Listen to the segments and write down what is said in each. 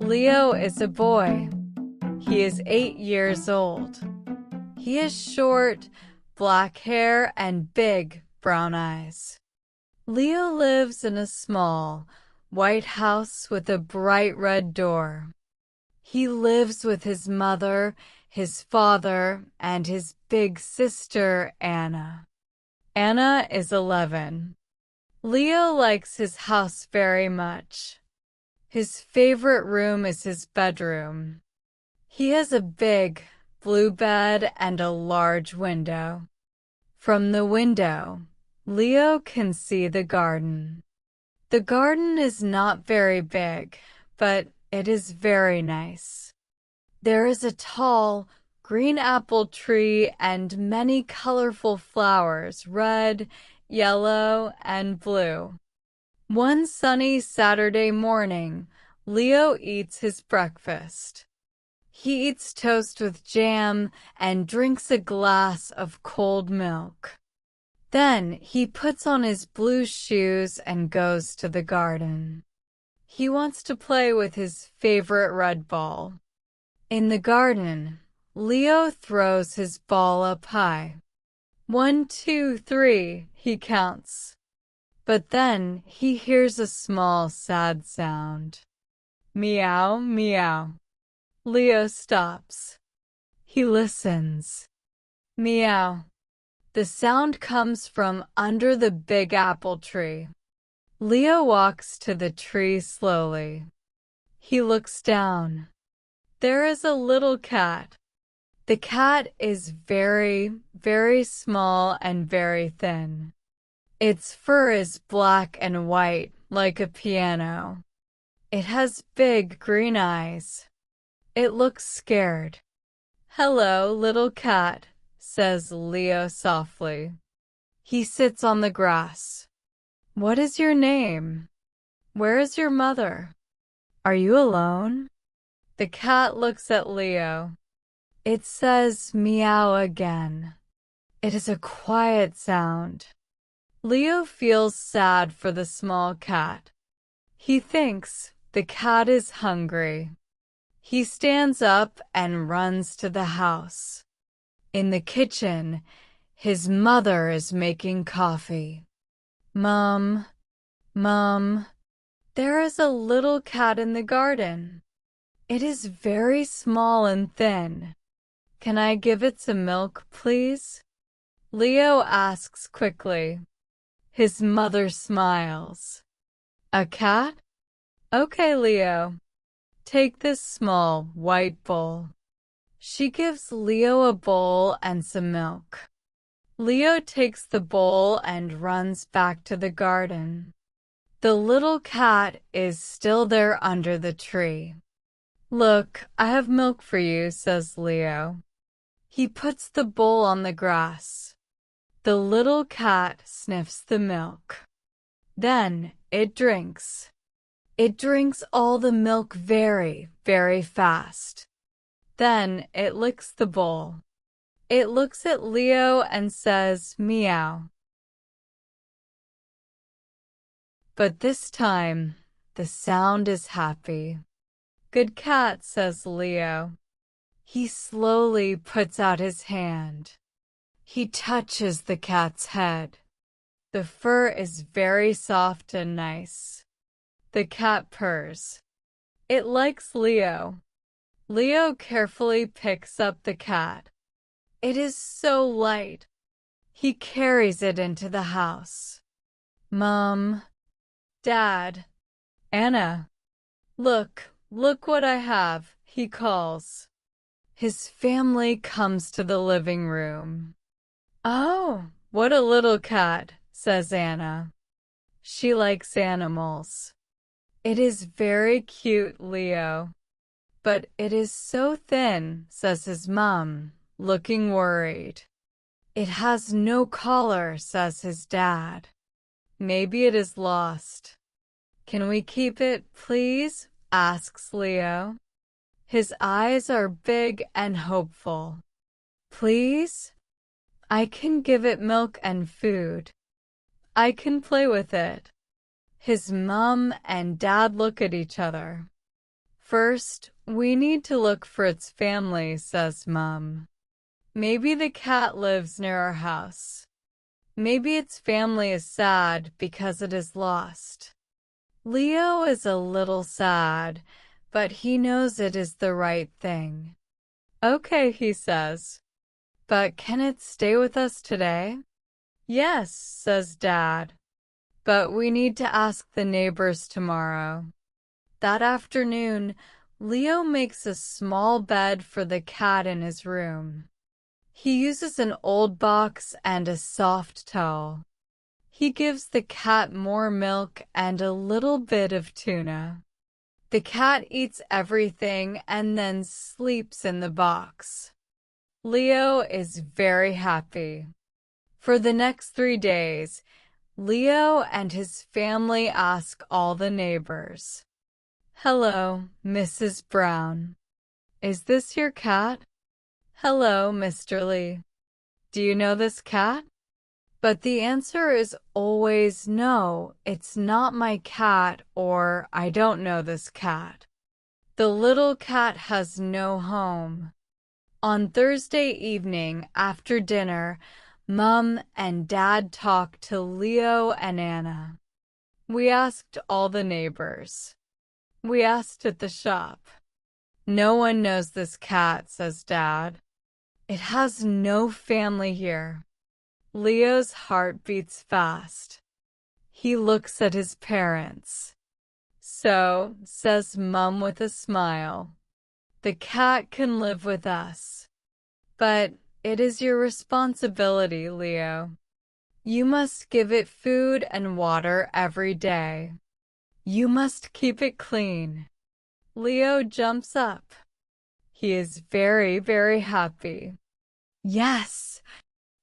Leo is a boy. He is 8 years old. He has short, black hair and big, brown eyes. Leo lives in a small, white house with a bright red door. He lives with his mother, his father, and his big sister, Anna. Anna is 11. Leo likes his house very much. His favorite room is his bedroom. He has a big, blue bed and a large window. From the window, Leo can see the garden. The garden is not very big, but it is very nice. There is a tall, green apple tree and many colorful flowers, red, yellow, and blue. One sunny Saturday morning, Leo eats his breakfast. He eats toast with jam and drinks a glass of cold milk. Then he puts on his blue shoes and goes to the garden. He wants to play with his favorite red ball. In the garden, Leo throws his ball up high. 1, 2, 3, he counts. But then he hears a small, sad sound. Meow, meow. Leo stops. He listens. Meow. The sound comes from under the big apple tree. Leo walks to the tree slowly. He looks down. There is a little cat. The cat is very, very small and very thin. Its fur is black and white, like a piano. It has big green eyes. It looks scared. "Hello, little cat," says Leo softly. He sits on the grass. "What is your name? Where is your mother? Are you alone?" The cat looks at Leo. It says meow again. It is a quiet sound. Leo feels sad for the small cat. He thinks the cat is hungry. He stands up and runs to the house. In the kitchen, his mother is making coffee. "Mom, Mom, there is a little cat in the garden. It is very small and thin. Can I give it some milk, please?" Leo asks quickly. His mother smiles. "A cat? Okay, Leo. Take this small, white bowl." She gives Leo a bowl and some milk. Leo takes the bowl and runs back to the garden. The little cat is still there under the tree. "Look, I have milk for you," says Leo. He puts the bowl on the grass. The little cat sniffs the milk. Then it drinks. It drinks all the milk very, very fast. Then it licks the bowl. It looks at Leo and says meow. But this time, the sound is happy. "Good cat," says Leo. He slowly puts out his hand. He touches the cat's head. The fur is very soft and nice. The cat purrs. It likes Leo. Leo carefully picks up the cat. It is so light. He carries it into the house. "Mom, Dad, Anna, look what I have," he calls. His family comes to the living room. "Oh, what a little cat," says Anna. She likes animals. "It is very cute, Leo. But it is so thin," says his mom, looking worried. "It has no collar," says his dad. "Maybe it is lost." "Can we keep it, please?" asks Leo. His eyes are big and hopeful. "Please? I can give it milk and food. I can play with it." His mom and dad look at each other. First, we need to look for its family, says Mom. Maybe the cat lives near our house. Maybe its family is sad because it is lost. Leo is a little sad, but he knows it is the right thing. Okay, he says. But can it stay with us today? Yes, says Dad. But we need to ask the neighbors tomorrow. That afternoon, Leo makes a small bed for the cat in his room. He uses an old box and a soft towel. He gives the cat more milk and a little bit of tuna. The cat eats everything and then sleeps in the box. Leo is very happy. For the next 3 days, Leo and his family ask all the neighbors. Hello, Mrs. Brown. Is this your cat? Hello, Mr. Lee. Do you know this cat? But the answer is always no, it's not my cat, or I don't know this cat. The little cat has no home. On Thursday evening, after dinner, Mom and Dad talked to Leo and Anna. We asked all the neighbors. We asked at the shop. No one knows this cat, says Dad. It has no family here. Leo's heart beats fast. He looks at his parents. So, says Mom with a smile, the cat can live with us. But it is your responsibility, Leo. You must give it food and water every day. You must keep it clean. Leo jumps up. He is very, very happy. Yes,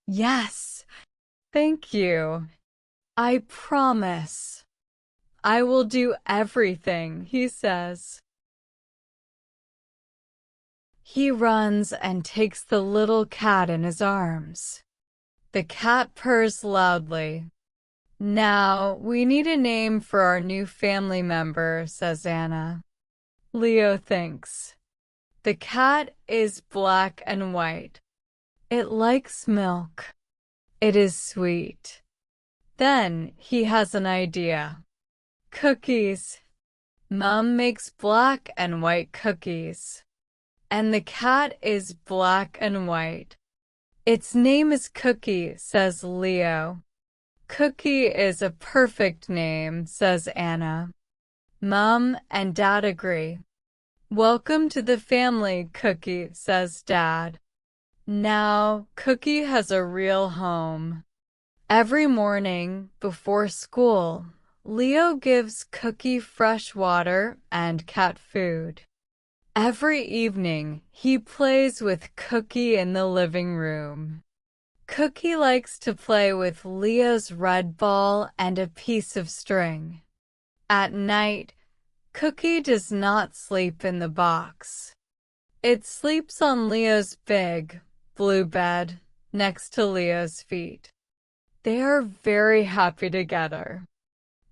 yes, thank you. I promise. I will do everything, he says. He runs and takes the little cat in his arms. The cat purrs loudly. Now, we need a name for our new family member, says Anna. Leo thinks. The cat is black and white. It likes milk. It is sweet. Then he has an idea. Cookies. Mom makes black and white cookies. And the cat is black and white. Its name is Cookie, says Leo. Cookie is a perfect name, says Anna. Mom and Dad agree. Welcome to the family, Cookie, says Dad. Now, Cookie has a real home. Every morning, before school, Leo gives Cookie fresh water and cat food. Every evening, he plays with Cookie in the living room. Cookie likes to play with Leo's red ball and a piece of string. At night, Cookie does not sleep in the box. It sleeps on Leo's big, blue bed next to Leo's feet. They are very happy together.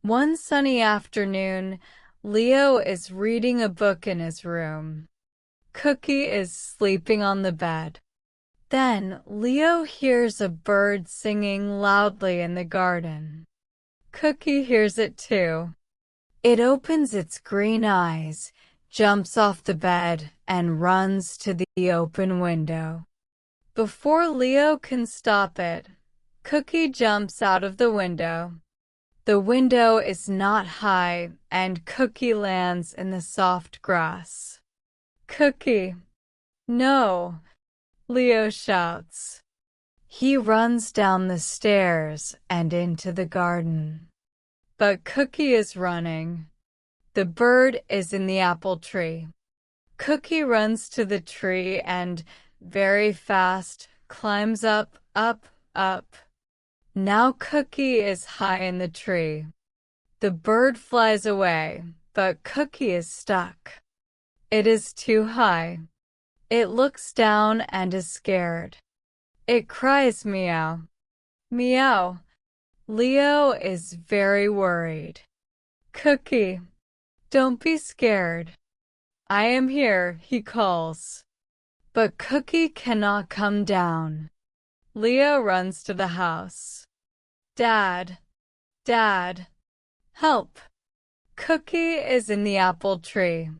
One sunny afternoon, Leo is reading a book in his room. Cookie is sleeping on the bed. Then Leo hears a bird singing loudly in the garden. Cookie hears it too. It opens its green eyes, jumps off the bed, and runs to the open window. Before Leo can stop it, Cookie jumps out of the window. The window is not high, and Cookie lands in the soft grass. Cookie! No! Leo shouts. He runs down the stairs and into the garden. But Cookie is running. The bird is in the apple tree. Cookie runs to the tree and, very fast, climbs up, up, up. Now Cookie is high in the tree. The bird flies away, but Cookie is stuck. It is too high. It looks down and is scared. It cries meow. Meow. Leo is very worried. Cookie, don't be scared. I am here, he calls. But Cookie cannot come down. Leo runs to the house. Dad, Dad, help! Cookie is in the apple tree.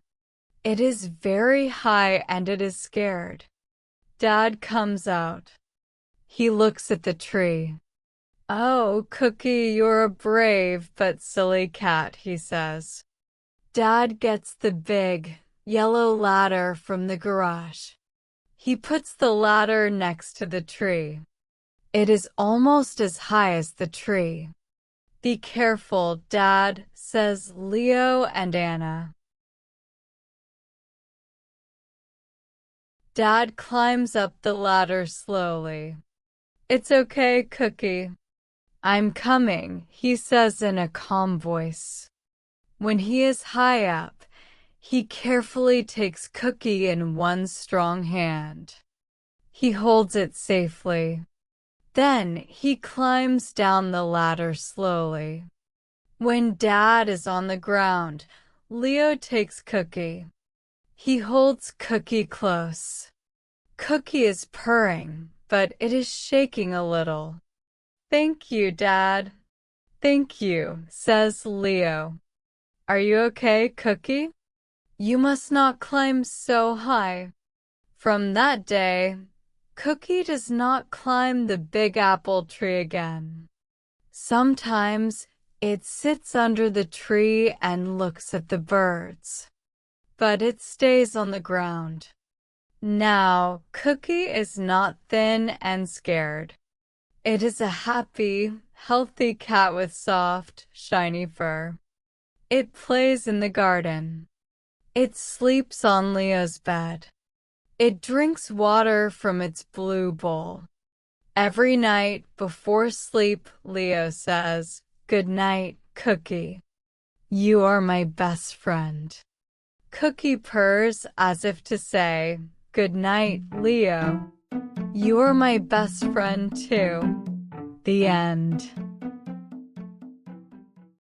It is very high and it is scared. Dad comes out. He looks at the tree. Oh, Cookie, you're a brave but silly cat, he says. Dad gets the big, yellow ladder from the garage. He puts the ladder next to the tree. It is almost as high as the tree. Be careful, Dad, says Leo and Anna. Dad climbs up the ladder slowly. It's okay, Cookie. I'm coming, he says in a calm voice. When he is high up, he carefully takes Cookie in one strong hand. He holds it safely. Then he climbs down the ladder slowly. When Dad is on the ground, Leo takes Cookie. He holds Cookie close. Cookie is purring, but it is shaking a little. Thank you, Dad. Thank you, says Leo. Are you okay, Cookie? You must not climb so high. From that day, Cookie does not climb the big apple tree again. Sometimes it sits under the tree and looks at the birds, but it stays on the ground. Now, Cookie is not thin and scared. It is a happy, healthy cat with soft, shiny fur. It plays in the garden. It sleeps on Leo's bed. It drinks water from its blue bowl. Every night before sleep, Leo says, "Good night, Cookie. You are my best friend." Cookie purrs as if to say, "Good night, Leo. You are my best friend too." The end.